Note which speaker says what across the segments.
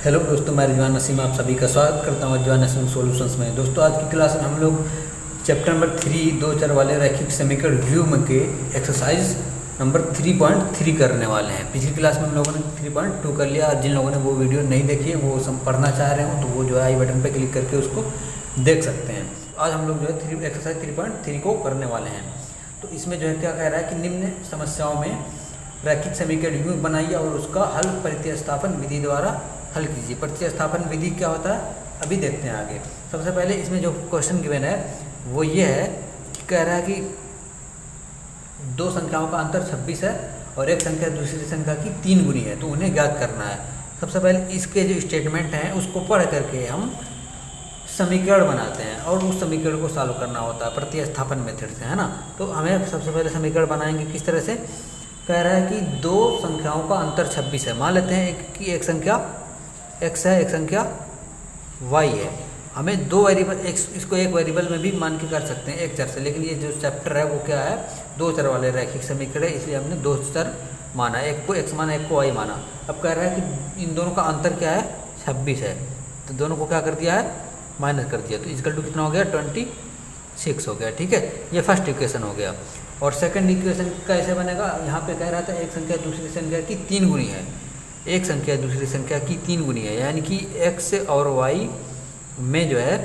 Speaker 1: Hello दोस्तों, मैं रिजवान नसीम आप सभी का स्वागत करता हूँ रिजवान नसीम सॉल्यूशंस में। दोस्तों, आज की क्लास में हम लोग चैप्टर नंबर 3 2 4 वाले रैखिक समीकरण व्यू में के एक्सरसाइज नंबर 3.3 करने वाले हैं। पिछली क्लास में हम लोगों ने 3.2 कर लिया। जिन लोगों ने वो वीडियो नहीं देखी है, वो सब पढ़ना चाह रहे हो तो वो जो है आई बटन पर क्लिक करके उसको देख सकते हैं। आज हम लोग जो है एक्सरसाइज 3.3 को करने वाले हैं। तो इसमें जो है क्या कह रहा है कि निम्न समस्याओं में रैखिक समीकरण व्यू बनाइए और उसका हल प्रतिस्थापन विधि द्वारा हल कीजिए। प्रतिस्थापन विधि क्या होता है अभी देखते हैं आगे। सबसे पहले इसमें जो क्वेश्चन गिवन है वो ये है कि कह रहा है कि दो संख्याओं का अंतर 26 है और एक संख्या दूसरी संख्या की 3 गुनी है, तो उन्हें ज्ञात करना है। सबसे पहले इसके जो स्टेटमेंट हैं उसको पढ़ करके हम समीकरण बनाते हैं और उस समीकरण को सॉल्व करना होता है प्रतिस्थापन मेथड से, है ना। तो हमें सबसे पहले समीकरण बनाएंगे किस तरह से। कह रहा है कि दो संख्याओं का अंतर 26 है। मान लेते हैं एक संख्या x है, एक संख्या y है। हमें दो वेरिएबल इसको एक वेरिएबल में भी मान के कर सकते हैं एक चर से, लेकिन ये जो चैप्टर है वो क्या है, दो चर वाले रैखिक समीकरण है, इसलिए हमने दो चर माना, एक को x माना, एक को y माना। अब कह रहा है कि इन दोनों का अंतर क्या है, 26 है, तो दोनों को क्या कर दिया है, माइनस कर दिया। तो इक्वल टू कितना हो गया, 26 हो गया। ठीक है, ये फर्स्ट इक्वेशन हो गया। और सेकंड इक्वेशन कैसे बनेगा, यहाँ पे कह रहा था एक संख्या दूसरी संख्या की 3 गुनी है, एक संख्या दूसरी संख्या की 3 गुनी है, यानी कि x और y में जो है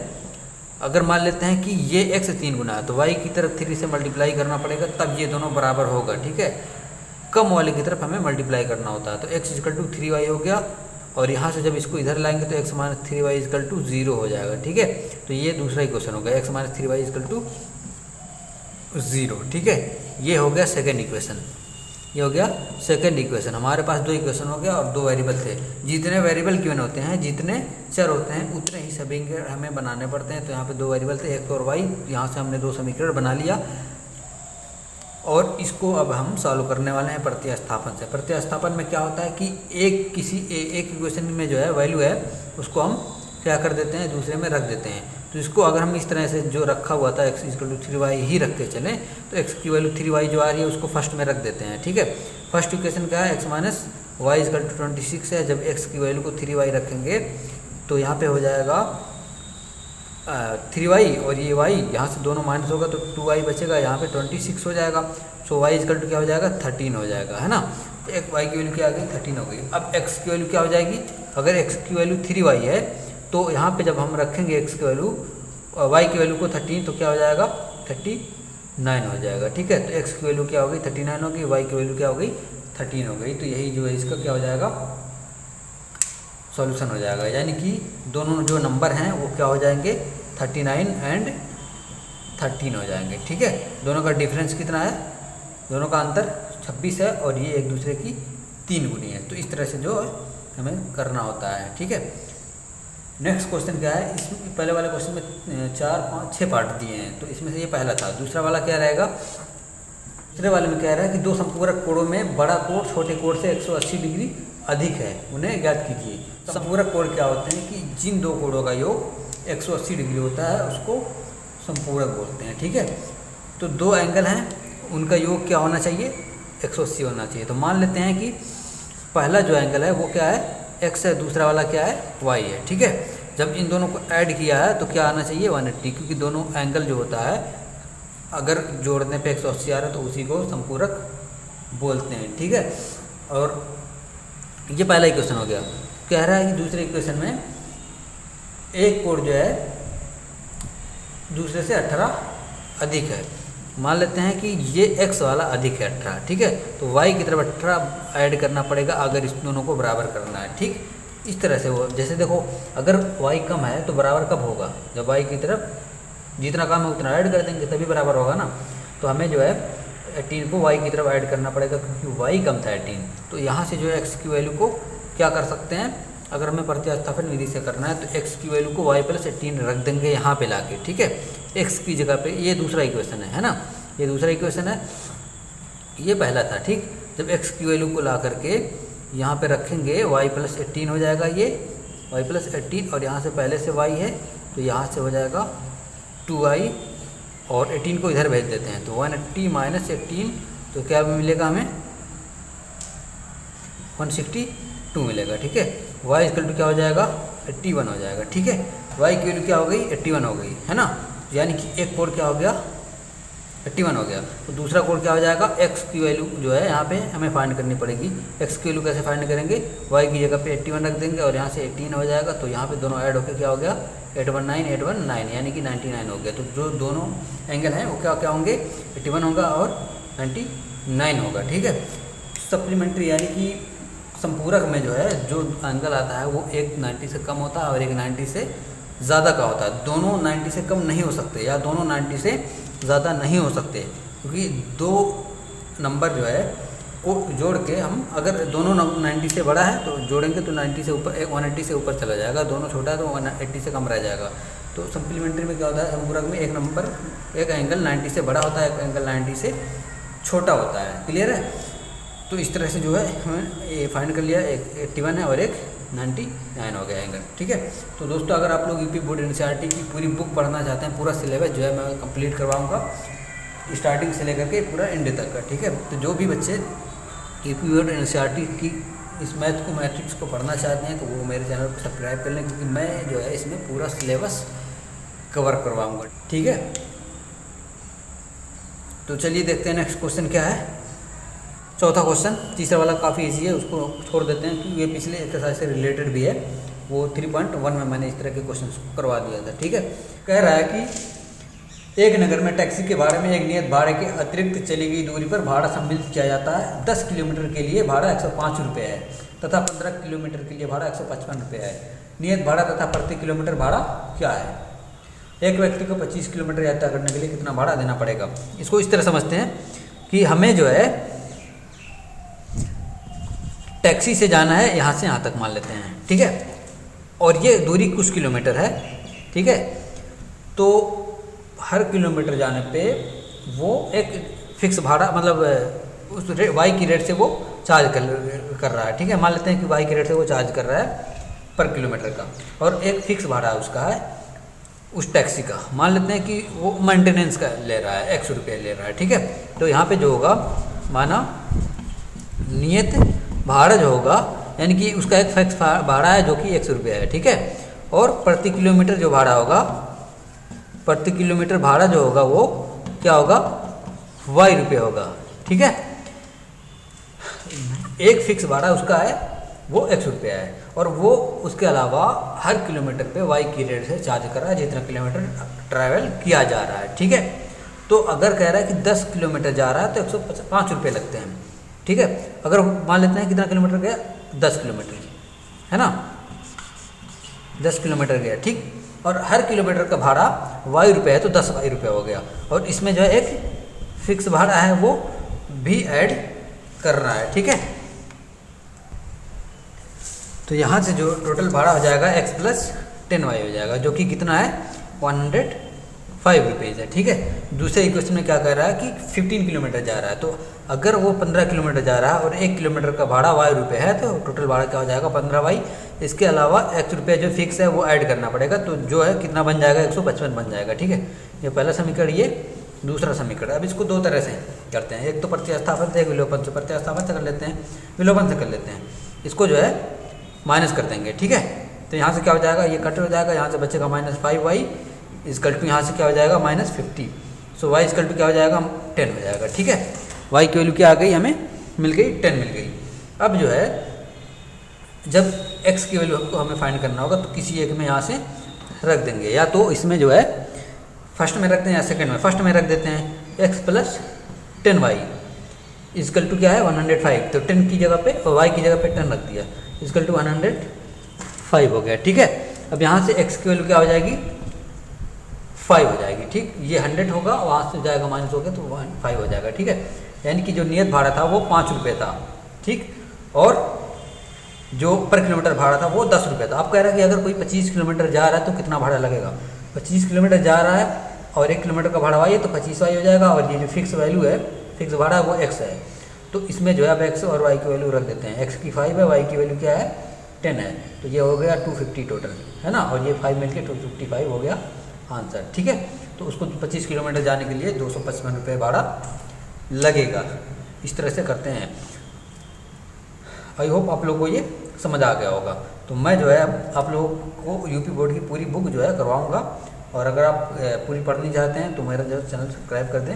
Speaker 1: अगर मान लेते हैं कि ये x से 3 गुना है तो y की तरफ 3 से मल्टीप्लाई करना पड़ेगा, तब ये दोनों बराबर होगा। ठीक है, कम वाले की तरफ हमें मल्टीप्लाई करना होता है। तो x इक्वल टू 3y हो गया, और यहाँ से जब इसको इधर लाएंगे तो x minus 3y equal to 0 हो जाएगा। ठीक है, तो ये दूसरा इक्वेशन हो गया, x minus 3y equal to 0। ठीक है, ये हो गया सेकेंड इक्वेशन। ये हो गया सेकंड इक्वेशन। हमारे पास दो इक्वेशन हो गया और दो वेरिएबल थे। जितने वेरिएबल गिवन होते हैं, जितने चर होते हैं, उतने ही सभी हमें बनाने पड़ते हैं। तो यहाँ पे दो वेरिएबल थे, x और y। यहाँ से हमने दो समीकरण बना लिया और इसको अब हम सॉल्व करने वाले हैं प्रतिस्थापन से। प्रतिस्थापन में क्या होता है कि एक इक्वेशन में जो है वैल्यू है उसको हम क्या कर देते हैं, दूसरे में रख देते हैं। तो इसको अगर हम इस तरह से जो रखा हुआ था x इक्वल टू 3y ही रखते चलें, तो x की वैल्यू 3y जो आ रही है उसको फर्स्ट में रख देते हैं। ठीक है, फर्स्ट इक्वेशन क्या है, x minus y equal to 26 है। जब x की वैल्यू को 3y रखेंगे तो यहाँ पे हो जाएगा 3y, और ये y यहाँ से दोनों माइनस होगा तो 2y बचेगा, यहाँ पे 26 हो जाएगा। सो y इक्वल टू क्या हो जाएगा, 13 हो जाएगा, है ना। तो एक y की वैल्यू क्या आ गई, 13 हो गई। अब x की वैल्यू क्या हो जाएगी, अगर x की वैल्यू 3y है तो यहाँ पे जब हम रखेंगे x की वैल्यू y की वैल्यू को 13 तो क्या हो जाएगा, 39 हो जाएगा। ठीक है, तो x की वैल्यू क्या हो गई, 39 हो गई, y की वैल्यू क्या हो गई, 13 हो गई। तो यही जो है इसका क्या हो जाएगा, सॉल्यूशन हो जाएगा। यानी कि दोनों जो नंबर हैं वो क्या हो जाएंगे, 39 एंड 13 हो जाएंगे। ठीक है, दोनों का डिफरेंस कितना है, दोनों का अंतर 26 है और ये एक दूसरे की 3 गुनी है। तो इस तरह से जो हमें करना होता है। ठीक है, नेक्स्ट क्वेश्चन क्या है, इसमें पहले वाले क्वेश्चन में 4 5 6 पार्ट दिए हैं, तो इसमें से ये पहला था। दूसरा वाला क्या रहेगा, दूसरे वाले में क्या रहा है कि दो संपूरक कोणों में बड़ा कोण छोटे कोण से 180 डिग्री अधिक है, उन्हें ज्ञात कीजिए। संपूरक कोण क्या होते हैं कि जिन दो कोणों का योग 180 डिग्री होता है उसको संपूरक बोलते हैं। ठीक है, तो दो एंगल हैं, उनका योग क्या होना चाहिए, 180 होना चाहिए। तो मान लेते हैं कि पहला जो एंगल है वो क्या है, x है, दूसरा वाला क्या है, y है। ठीक है, जब इन दोनों को ऐड किया है तो क्या आना चाहिए, 180, क्योंकि दोनों एंगल जो होता है अगर जोड़ने पे 180 आ रहा है तो उसी को संपूरक बोलते हैं। ठीक है, और ये पहला इक्वेशन हो गया। कह रहा है कि दूसरे इक्वेशन में एक कोण जो है दूसरे से 18 अधिक है। मान लेते हैं कि ये x वाला अधिक है 18। ठीक है, तो y की तरफ 18 ऐड करना पड़ेगा अगर इस दोनों को बराबर करना है। ठीक, इस तरह से वो, जैसे देखो अगर y कम है तो बराबर कब होगा, जब y की तरफ जितना कम है उतना ऐड कर देंगे तभी बराबर होगा ना। तो हमें जो है 18 को y की तरफ ऐड करना पड़ेगा क्योंकि y कम था 18। तो यहाँ से जो है x की वैल्यू को क्या कर सकते हैं, अगर हमें प्रतिस्थापन विधि से करना है तो x की वैल्यू को y प्लस 18 रख देंगे यहाँ पे लाके। ठीक है, x की जगह पे, ये दूसरा इक्वेशन है ना, ये दूसरा इक्वेशन है, ये पहला था। ठीक, जब x की वैल्यू को ला करके यहाँ पे रखेंगे y प्लस 18 हो जाएगा, ये y प्लस 18, और यहाँ से पहले से y है तो यहाँ से हो जाएगा 2y, और 18 को इधर भेज देते हैं तो 180 माइनस 18, तो क्या मिलेगा हमें, 162 मिलेगा। ठीक है, वाई इक्वल टू क्या हो जाएगा 81 हो जाएगा। ठीक है, वाई की वैल्यू क्या हो गई 81 हो गई है ना, यानी कि एक कोड क्या हो गया 81 हो गया। तो दूसरा कोड क्या हो जाएगा, एक्स की वैल्यू जो है यहाँ पे हमें फाइंड करनी पड़ेगी। एक्स की वैल्यू कैसे फाइंड करेंगे, वाई की जगह पे 81 रख देंगे और यहाँ से 18 हो जाएगा। तो यहाँ पे दोनों ऐड होकर क्या हो गया 819 यानी कि 99 हो गया। तो जो दोनों एंगल हैं वो क्या क्या होंगे 81 होगा और 99 होगा। ठीक है, सप्लीमेंट्री यानी कि संपूरक में जो है जो एंगल आता है वो एक 90 से कम होता है और एक 90 से ज़्यादा का होता है। दोनों 90 से कम नहीं हो सकते या दोनों 90 से ज़्यादा नहीं हो सकते, क्योंकि दो नंबर जो है को जोड़ के हम अगर दोनों 90 से बड़ा है तो जोड़ेंगे तो 90 से ऊपर 180 से ऊपर चला जाएगा, दोनों छोटा है तो 180 से कम रह जाएगा। तो सप्लीमेंट्री में क्या होता है, संपूरक में एक एंगल 90 से बड़ा होता है, एक एंगल 90 से छोटा होता है। क्लियर है, तो इस तरह से जो है हमें ये फाइंड कर लिया, एक 81 है और एक 99 हो गया एंगल। ठीक है, तो दोस्तों अगर आप लोग यूपी बोर्ड एनसीईआरटी की पूरी बुक पढ़ना चाहते हैं, पूरा सिलेबस जो है मैं कंप्लीट करवाऊंगा स्टार्टिंग से लेकर के पूरा एंड तक का। ठीक है, तो जो भी बच्चे यूपी बोर्ड एनसीईआरटी की इस मैट्रिक्स को पढ़ना चाहते हैं तो वो मेरे चैनल को सब्सक्राइब कर लें, क्योंकि मैं जो है इसमें पूरा सिलेबस कवर करवाऊँगा। ठीक है, तो चलिए देखते हैं नेक्स्ट क्वेश्चन क्या है। चौथा क्वेश्चन, तीसरा वाला काफ़ी इजी है, उसको छोड़ देते हैं क्योंकि ये पिछले एक्सरसाइज से रिलेटेड भी है। वो 3.1 में मैंने इस तरह के क्वेश्चन करवा दिया था। ठीक है, कह रहा है कि एक नगर में टैक्सी के भाड़े में एक नियत भाड़े के अतिरिक्त चली गई दूरी पर भाड़ा सम्मिलित किया जाता है। 10 किलोमीटर के लिए भाड़ा 105 रुपये है तथा 15 किलोमीटर के लिए भाड़ा 155 रुपये है। नियत भाड़ा तथा प्रति किलोमीटर भाड़ा क्या है। एक व्यक्ति को 25 किलोमीटर यात्रा करने के लिए कितना भाड़ा देना पड़ेगा। इसको इस तरह समझते हैं कि हमें जो है टैक्सी से जाना है यहाँ से यहाँ तक मान लेते हैं। ठीक है, और ये दूरी कुछ किलोमीटर है। ठीक है, तो हर किलोमीटर जाने पे वो एक फिक्स भाड़ा मतलब उस वाई की रेट से वो चार्ज कर रहा है। ठीक है, मान लेते हैं कि वाई की रेट से वो चार्ज कर रहा है पर किलोमीटर का, और एक फिक्स भाड़ा उसका है उस टैक्सी का। मान लेते हैं कि वो मेंटेनेंस का ले रहा है 100 रुपये ले रहा है। ठीक है, तो यहाँ पे जो होगा माना नियत भाड़ा जो होगा यानी कि उसका एक फिक्स भाड़ा है जो कि 100 रुपये है। ठीक है, और प्रति किलोमीटर जो भाड़ा होगा, प्रति किलोमीटर भाड़ा जो होगा वो क्या होगा वाई रुपये होगा। ठीक है, एक फिक्स भाड़ा उसका है वो 100 रुपया है और वो उसके अलावा हर किलोमीटर पे वाई की रेट से चार्ज कर रहा है जितना किलोमीटर ट्रैवल किया जा रहा है। ठीक है, तो अगर कह रहा है कि 10 किलोमीटर जा रहा है तो 105 रुपये लगते हैं। ठीक है, अगर मान लेते हैं कितना किलोमीटर गया 10 किलोमीटर है ना, 10 किलोमीटर गया। ठीक, और हर किलोमीटर का भाड़ा वाई रुपये है तो 10 वाई रुपये हो गया, और इसमें जो है एक फिक्स भाड़ा है वो भी ऐड कर रहा है। ठीक है, तो यहाँ से जो टोटल भाड़ा हो जाएगा x प्लस 10y हो जाएगा, जो कि कितना है 105 रुपीज़ है। ठीक है, दूसरे इक्वेशन में क्या कह रहा है कि 15 किलोमीटर जा रहा है, तो अगर वो 15 किलोमीटर जा रहा है और 1 किलोमीटर का भाड़ा वाई रुपये है तो टोटल भाड़ा क्या हो जाएगा 15y। इसके अलावा x रुपये जो फिक्स है वो ऐड करना पड़ेगा, तो जो है कितना बन जाएगा 155 बन जाएगा। ठीक है, ये पहला समीकरण, ये दूसरा समीकरण। अब इसको दो तरह से करते हैं, एक तो प्रतिस्थापन से, एक विलोपन से। प्रतिस्थापन से कर लेते हैं, विलोपन से कर लेते हैं। इसको जो है माइनस कर देंगे। ठीक है, तो यहाँ से क्या हो जाएगा, ये कट हो जाएगा, यहाँ से बचेगा -5y इजकल टू यहाँ से क्या हो जाएगा -50। सो y इजकल टू क्या हो जाएगा 10 हो जाएगा। ठीक है, y की वैल्यू क्या आ गई, हमें मिल गई 10 मिल गई। अब जो है जब x की वैल्यू को हमें फाइंड करना होगा तो किसी एक में यहाँ से रख देंगे, या तो इसमें जो है फर्स्ट में रखते हैं या सेकंड में। फर्स्ट में रख देते हैं x plus 10y is equal to क्या है 105, तो 10 की जगह पे और y की जगह पे 10 रख दिया, इजकल टू 105 हो गया। ठीक है, अब यहाँ से x की वैल्यू क्या हो जाएगी 5 हो जाएगी। ठीक, ये 100 होगा, वहाँ से जाएगा माइनस हो गया तो 5 हो जाएगा। ठीक है, यानी कि जो नियत भाड़ा था वो 5 रुपये था। ठीक, और जो पर किलोमीटर भाड़ा था वो 10 रुपये था। अब कह रहा है कि अगर कोई 25 किलोमीटर जा रहा है तो कितना भाड़ा लगेगा। 25 किलोमीटर जा रहा है और 1 किलोमीटर का भाड़ा वाई है तो 25y हो जाएगा, और ये जो फिक्स वैल्यू है, फिक्स भाड़ा है वो x है। तो इसमें जो है अब x और y की वैल्यू रख देते हैं। x की 5 है, y की वैल्यू क्या है 10 है, तो ये हो गया 250 टोटल है ना, और ये 5 मिलके 255 हो गया आंसर। ठीक है, तो उसको 25 किलोमीटर जाने के लिए 255 रुपये भाड़ा लगेगा। इस तरह से करते हैं। आई होप आप लोगों को ये समझ आ गया होगा। तो मैं जो है आप लोगों को यूपी बोर्ड की पूरी बुक जो है करवाऊँगा, और अगर आप पूरी पढ़नी चाहते हैं तो मेरा जो चैनल सब्सक्राइब कर दें,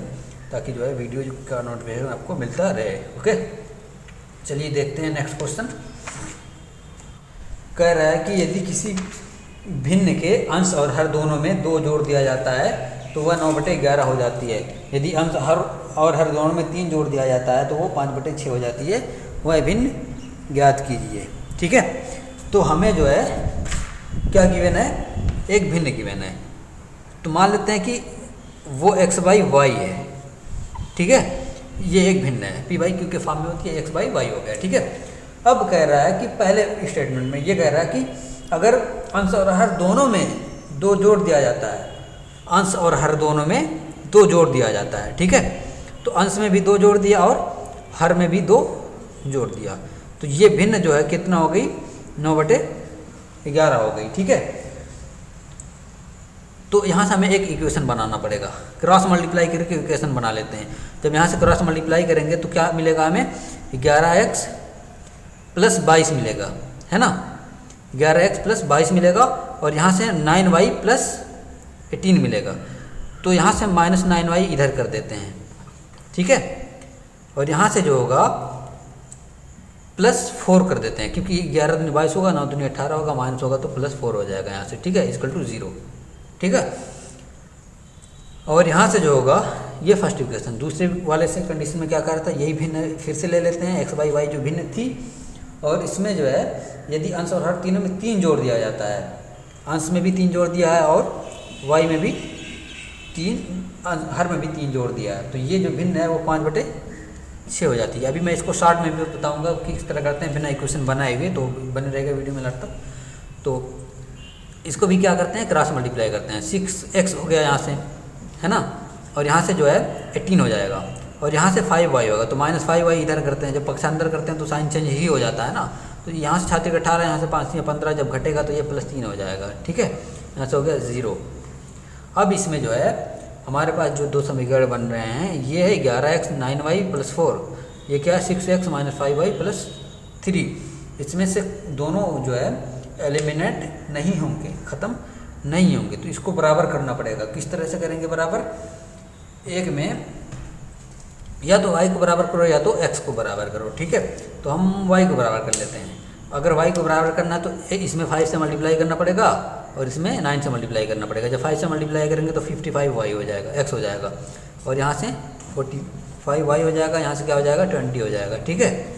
Speaker 1: ताकि जो है वीडियो का नोटिफिकेशन आपको मिलता रहे। ओके, चलिए देखते हैं नेक्स्ट क्वेश्चन। कह रहा है कि यदि किसी भिन्न के अंश और हर दोनों में 2 जोड़ दिया जाता है तो वह 9/11 हो जाती है। यदि अंश और हर दोनों में 3 जोड़ दिया जाता है तो वो 5/6 हो जाती है। वह भिन्न ज्ञात कीजिए। ठीक है, तो हमें जो है क्या गिवन है, एक भिन्न गिवन है। तो मान लेते हैं कि वो x/y है। ठीक है, ये एक भिन्न है, p/q क्यू के फॉर्म में होती है, x/y हो गया। ठीक है, अब कह रहा है कि पहले स्टेटमेंट में ये कह रहा है कि अगर अंश और हर दोनों में 2 जोड़ दिया जाता है, अंश और हर दोनों में 2 जोड़ दिया जाता है। ठीक है, तो अंश में भी 2 जोड़ दिया और हर में भी 2 जोड़ दिया, तो ये भिन्न जो है कितना हो गई, 9/11 हो गई। ठीक है, तो यहाँ से हमें एक इक्वेशन बनाना पड़ेगा, क्रॉस मल्टीप्लाई करके इक्वेशन बना लेते हैं। जब यहाँ से क्रॉस मल्टीप्लाई करेंगे तो क्या मिलेगा हमें, 11x + 22 मिलेगा, है ना, 11x + 22 मिलेगा, और यहाँ से 9y + 18 मिलेगा। तो यहाँ से -9y इधर कर देते हैं। ठीक है, और यहाँ से जो होगा +4 कर देते हैं, क्योंकि 11 दूनी 22 होगा, 9 दूनी 18 होगा, माइनस होगा तो +4 हो जाएगा यहाँ से। ठीक है, = 0। ठीक है, और यहाँ से जो होगा ये फर्स्ट इक्वेशन। दूसरे वाले से कंडीशन में क्या कर रहा था, यही भिन्न फिर से ले लेते हैं, x/y जो भिन्न थी, और इसमें जो है यदि अंश और हर तीनों में 3 जोड़ दिया जाता है, अंश में भी 3 जोड़ दिया है और y में भी 3, हर में भी 3 जोड़ दिया है, तो ये जो भिन्न है वो 5/6 हो जाती है। अभी मैं इसको शॉर्ट में भी बताऊंगा कि किस तरह करते हैं, बिना इक्वेशन बनाए हुए, तो बने रहेगा वीडियो में लास्ट तक। तो इसको भी क्या करते हैं, क्रॉस मल्टीप्लाई करते हैं। 6x हो गया यहाँ से, है ना, और यहाँ से जो है 18 हो जाएगा, और यहाँ से 5y होगा, तो -5y इधर करते हैं। जब पक्षांतर करते हैं तो साइन चेंज ही हो जाता है ना, तो यहाँ से 6 × 18, यहाँ से 5 × 15, जब घटेगा तो ये +3 हो जाएगा। ठीक है, यहाँ से हो गया 0। अब इसमें जो है हमारे पास जो 2 समीकरण बन रहे हैं, ये है 11x 9y + 4, ये क्या है 6x - 5y + 3। इसमें से दोनों जो है एलिमिनेट नहीं होंगे, ख़त्म नहीं होंगे, तो इसको बराबर करना पड़ेगा। किस तरह से करेंगे बराबर, एक में या तो y को बराबर करो या तो x को बराबर करो। ठीक है, तो हम y को बराबर कर लेते हैं। अगर y को बराबर करना है तो इसमें 5 से मल्टीप्लाई करना पड़ेगा और इसमें 9 से मल्टीप्लाई करना पड़ेगा। जब 5 से मल्टीप्लाई करेंगे तो 55y हो जाएगा, x हो जाएगा, और यहाँ से 45y हो जाएगा, यहाँ से क्या हो जाएगा 20 हो जाएगा। ठीक है,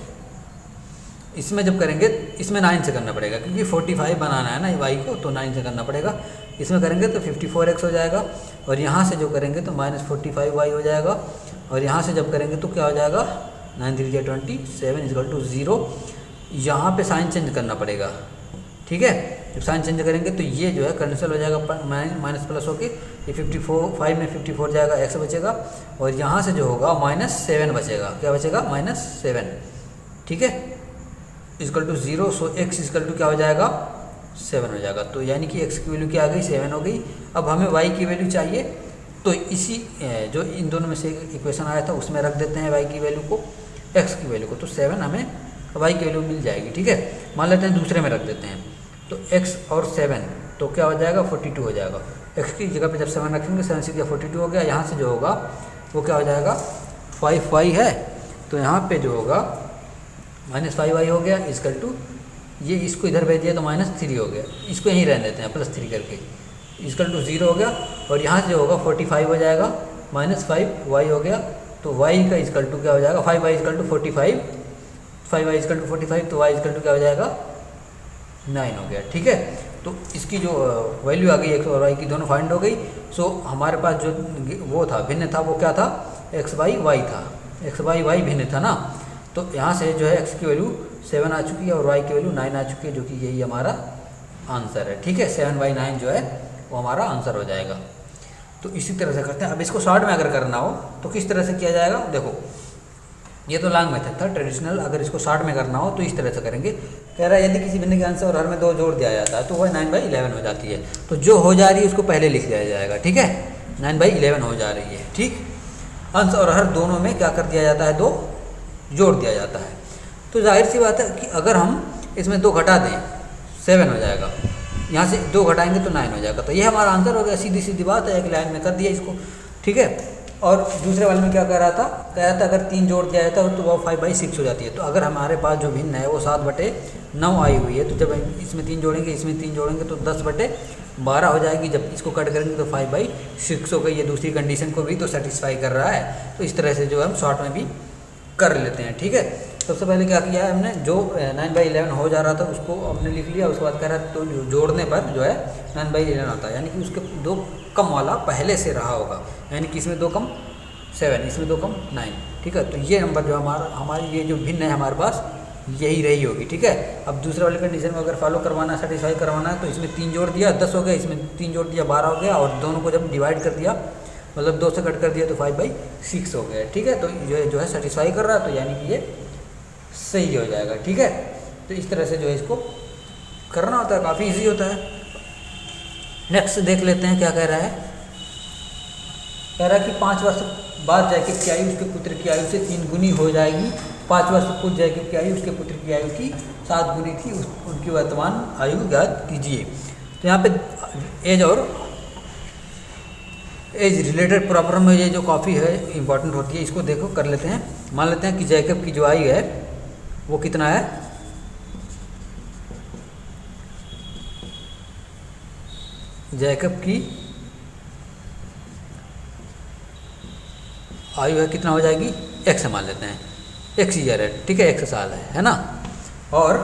Speaker 1: इसमें जब करेंगे इसमें 9 से करना पड़ेगा, क्योंकि 45 बनाना है ना y को, तो 9 से करना पड़ेगा। इसमें करेंगे तो 54x हो जाएगा, और यहाँ से जो करेंगे तो -45y हो जाएगा, और यहाँ से जब करेंगे तो क्या हो जाएगा 9 × 3 = 20, 7 = 0। यहाँ पे साइन चेंज करना पड़ेगा। ठीक है, जब साइन चेंज करेंगे तो ये जो है कैंसिल हो जाएगा, माइनस प्लस होके ये 5 में 54 जाएगा, x बचेगा, और यहाँ से जो होगा -7 बचेगा। क्या बचेगा, -7। ठीक है, = 0, सो x = क्या हो जाएगा 7 हो जाएगा। तो यानी कि x की वैल्यू क्या आ गई, 7 हो गई। अब हमें y की वैल्यू चाहिए, तो इसी जो इन दोनों में से इक्वेशन आया था उसमें रख देते हैं y की वैल्यू को, x की वैल्यू को, तो 7 हमें y की वैल्यू मिल जाएगी। ठीक है, मान लेते हैं दूसरे में रख देते हैं, तो x और 7 तो क्या हो जाएगा 42 हो जाएगा। x की जगह पे जब 7 रखेंगे 7 से क्या 42 हो गया। यहाँ से जो होगा वो क्या हो जाएगा 5y है, तो यहाँ पे जो होगा -5y हो गया, = ये इसको इधर भेज दिया तो -3 हो गया, इसको यहीं रहने देते हैं +3 करके, = 0 हो गया। और यहाँ से जो होगा 45 हो जाएगा, -5y हो गया, तो y का = क्या हो जाएगा 5y = 45, 5y = 45, तो y = क्या हो जाएगा 9 हो गया। ठीक है, तो इसकी जो वैल्यू आ गई x और y की दोनों फाइंड हो गई। सो हमारे पास जो वो था भिन्न था वो क्या था, x/y था, x/y भिन्न था ना। तो यहाँ से जो है x की वैल्यू 7 आ चुकी है और y की वैल्यू 9 आ चुकी है, जो कि यही हमारा आंसर है। ठीक है, 7/9 जो है वो हमारा आंसर हो जाएगा। तो इसी तरह से करते हैं। अब इसको शॉर्ट में अगर करना हो तो किस तरह से किया जाएगा, देखो ये तो लॉन्ग मेथड था ट्रेडिशनल, अगर इसको शॉर्ट में करना हो तो इस तरह से करेंगे। कह रहा है यदि किसी भिन्न के आंसर और हर में 2 जोड़ दिया जाता है तो वह 9/11 हो जाती है। तो जो हो जा रही है उसको पहले लिख दिया जाएगा। ठीक है, 9/11 हो जा रही है। ठीक, अंश और हर दोनों में क्या कर दिया जाता है, 2 जोड़ दिया जाता है। तो जाहिर सी बात है कि अगर हम इसमें 2 घटा दें, 7 हो जाएगा। यहाँ से 2 घटाएंगे तो 9 हो जाएगा। तो ये हमारा आंसर हो गया, सीधी सीधी बात है, एक लाइन में कर दिया इसको, ठीक है। और दूसरे वाले में क्या कह रहा था, कह रहा था अगर 3 जोड़ दिया जाता है तो वो 5/6 हो जाती है। तो अगर हमारे पास जो भिन्न है वो 7/9 आई हुई है, तो जब इसमें 3 जोड़ेंगे, इसमें 3 जोड़ेंगे तो 10/12 हो जाएगी। जब इसको कट करेंगे तो 5/6 हो गई। ये दूसरी कंडीशन को भी तो सेटिस्फाई कर रहा है। तो इस तरह से जो है हम शॉर्ट में भी कर लेते हैं, ठीक है। सबसे पहले क्या किया है हमने, जो 9/11 हो जा रहा था उसको हमने लिख लिया। उसके बाद कह रहा है तो जोड़ने पर जो है 9/11 आता है, यानी कि उसके 2 कम वाला पहले से रहा होगा, यानी कि इसमें 2 कम 7, इसमें 2 कम 9, ठीक है। तो ये नंबर जो हमारी ये जो भिन्न है हमारे पास यही रही होगी, ठीक है। अब दूसरे वाले कंडीशन में अगर फॉलो करवाना है, सेटिस्फाई करवाना है, तो इसमें 3 जोड़ दिया 10 हो गया, इसमें 3 जोड़ दिया 12 हो गया, और दोनों को जब डिवाइड कर दिया, मतलब 2 से कट कर दिया तो 5/6 हो गया, ठीक है। तो ये जो है सेटिस्फाई कर रहा है, तो यानी कि ये सही हो जाएगा, ठीक है। तो इस तरह से जो है इसको करना होता है, काफ़ी इजी होता है। नेक्स्ट देख लेते हैं क्या कह रहा है। कह रहा है कि 5 वर्ष बाद जैकब की आयु उसके पुत्र की आयु से 3 गुनी हो जाएगी। 5 वर्ष पूर्व जैकब की आयु उसके पुत्र की आयु की 7 गुनी थी, उनकी वर्तमान आयु ज्ञात कीजिए। तो यहाँ पे एज और एज रिलेटेड प्रॉब्लम में ये जो काफ़ी है इंपॉर्टेंट होती है, इसको देखो कर लेते हैं। मान लेते हैं कि जैकब की जो आयु है वो कितना है, जैकब की आयु है कितना हो जाएगी, x मान लेते हैं, x ईयर है, ठीक है, x साल है ना। और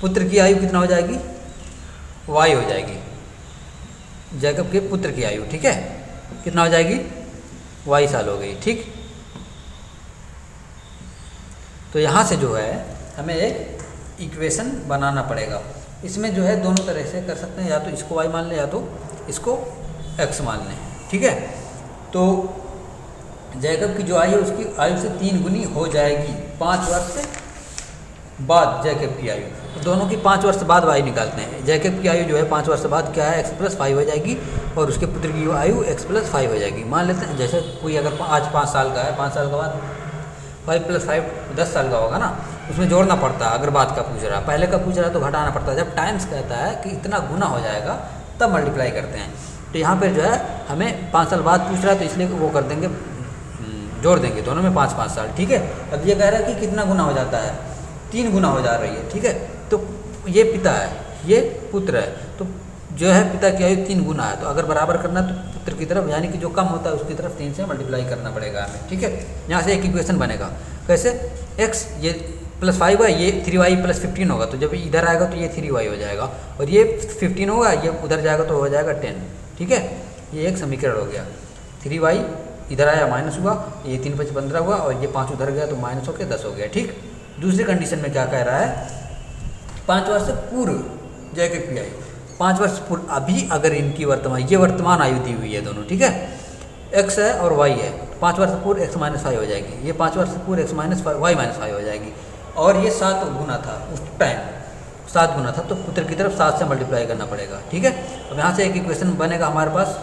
Speaker 1: पुत्र की आयु कितना हो जाएगी, y हो जाएगी, जैकब के पुत्र की आयु, ठीक है, कितना हो जाएगी, y साल हो गई, ठीक। तो यहाँ से जो है हमें एक इक्वेशन बनाना पड़ेगा। इसमें जो है दोनों तरह से कर सकते हैं, या तो इसको y मान लें या तो इसको x मान लें, ठीक है। तो जैकब की जो आयु है उसकी आयु से 3 गुनी हो जाएगी 5 वर्ष बाद जैकब की आयु। तो दोनों की 5 वर्ष बाद वाई निकालते हैं। जैकब की आयु जो है 5 वर्ष बाद क्या है, x+5 हो जाएगी, और उसके पुत्र की आयु x+5 हो जाएगी। मान लेते हैं जैसे कोई अगर आज 5 साल का है, 5 साल के बाद 5+5 10 साल का होगा ना, उसमें जोड़ना पड़ता है। अगर बात का पूछ रहा है, पहले का पूछ रहा है तो घटाना पड़ता है। जब टाइम्स कहता है कि इतना गुना हो जाएगा तब मल्टीप्लाई करते हैं। तो यहाँ पर जो है हमें 5 साल बाद पूछ रहा है तो इसलिए वो कर देंगे, जोड़ देंगे दोनों में 5-5 साल, ठीक है। अब ये कह रहा है कि कितना गुना हो जाता है, 3 गुना हो जा रही है, ठीक है। तो ये पिता है, ये पुत्र है, तो जो है पिता की आयु 3 गुना है। तो अगर बराबर करना तो पुत्र की तरफ, यानी कि जो कम होता है उसकी तरफ 3 से मल्टीप्लाई करना पड़ेगा हमें, ठीक है। यहाँ से एक इक्वेशन बनेगा, कैसे, x ये +5 है, ये 3y + 15 होगा, तो जब इधर आएगा तो ये 3y हो जाएगा, और ये 15 होगा, ये उधर जाएगा तो हो जाएगा 10, ठीक है। ये एक समीकरण हो गया। 3y इधर आया माइनस हुआ, ये 3 × 5 = 15 हुआ, और ये 5 उधर गया तो माइनस होकर 10 हो गया, ठीक। दूसरी कंडीशन में क्या कह रहा है, 5 वर्ष पूर्व जैकब की आयु, 5 वर्ष पूर्व, अभी अगर इनकी वर्तमान आयु दी हुई है दोनों, ठीक है, x है और y है। 5 वर्ष पूर्व x-5 हो जाएगी, ये 5 वर्ष पूर्व y-5 हो जाएगी, और ये 7 गुना था उस टाइम, 7 गुना था, तो पुत्र की तरफ 7 से मल्टीप्लाई करना पड़ेगा, ठीक है। अब यहाँ से एक इक्वेशन बनेगा हमारे पास,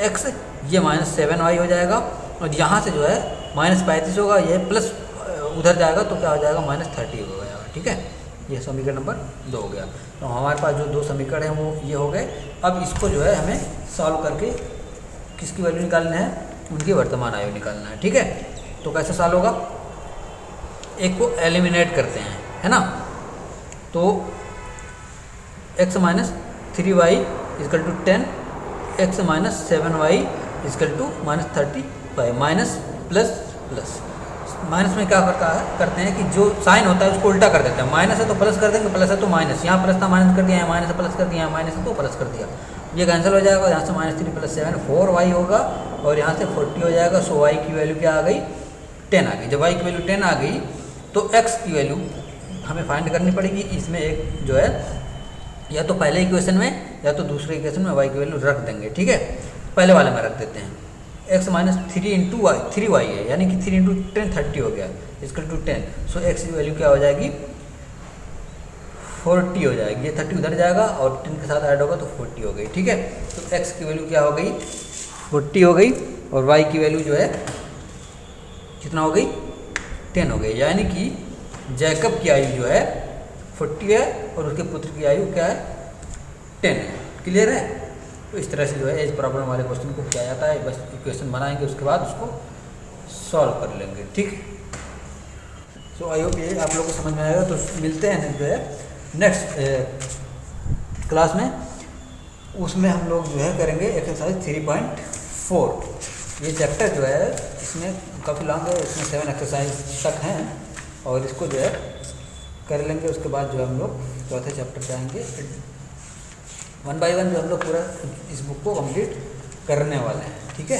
Speaker 1: x ये -7y हो जाएगा, और यहाँ से जो है -35 होगा, ये प्लस उधर जाएगा तो क्या हो जाएगा, -30 हो जाएगा, ठीक है। ये समीकरण नंबर 2 हो गया। तो हमारे पास जो 2 समीकरण हैं वो ये हो गए। अब इसको जो है हमें सॉल्व करके किसकी वैल्यू निकालना है, उनकी वर्तमान आयु निकालना है, ठीक है। तो कैसे सॉल्व होगा, एक को एलिमिनेट करते हैं, है ना। तो x - 3y = 10, x - 7y = -35, minus plus plus. Minus में क्या करते हैं कि जो साइन होता है उसको उल्टा कर देते हैं। माइनस है तो प्लस कर देंगे, प्लस है तो माइनस, यहाँ प्लस था माइनस कर दिया, यहाँ माइनस है प्लस कर दिया, यहाँ माइनस है तो प्लस कर दिया, ये कैंसिल हो जाएगा। यहाँ से -3 + 7 4y होगा, और यहाँ से 40 हो जाएगा। सो y की वैल्यू क्या आ गई, 10 आ गई। जब y की वैल्यू 10 आ गई तो x की वैल्यू हमें फाइंड करनी पड़ेगी। इसमें एक जो है या तो पहले इक्वेशन में या तो दूसरे इक्वेशन में y की वैल्यू रख देंगे, ठीक है। पहले वाले में रख देते हैं, x - 3y है, यानी कि 3 × 10 30 हो गया, = 10। सो x की वैल्यू क्या हो जाएगी, 40 हो जाएगी। ये 30 उधर जाएगा और 10 के साथ ऐड होगा तो 40 हो गई, ठीक है। तो x की वैल्यू क्या हो गई, 40 हो गई, और y की वैल्यू जो है कितना हो गई, 10 हो गई। यानी कि जैकब की आयु जो है 40 है और उसके पुत्र की आयु क्या है 10 है। क्लियर है। तो इस तरह से जो है एज प्रॉब्लम वाले क्वेश्चन को किया जाता है। बस इक्वेशन बनाएंगे उसके बाद उसको सॉल्व कर लेंगे। ठीक है। सो आई होप ये आप लोगों को समझ में आएगा। तो मिलते हैं जो है नेक्स्ट क्लास में, उसमें हम लोग जो है करेंगे एक्सरसाइज 3.4। ये चैप्टर जो है इसमें काफ़ी लॉन्ग है, इसमें 7 एक्सरसाइज तक हैं और इसको जो है कर लेंगे। उसके बाद जो हम लोग चौथे चैप्टर पे आएंगे। 1 बाय 1 जो हम लोग पूरा इस बुक को कंप्लीट करने वाले हैं। ठीक है।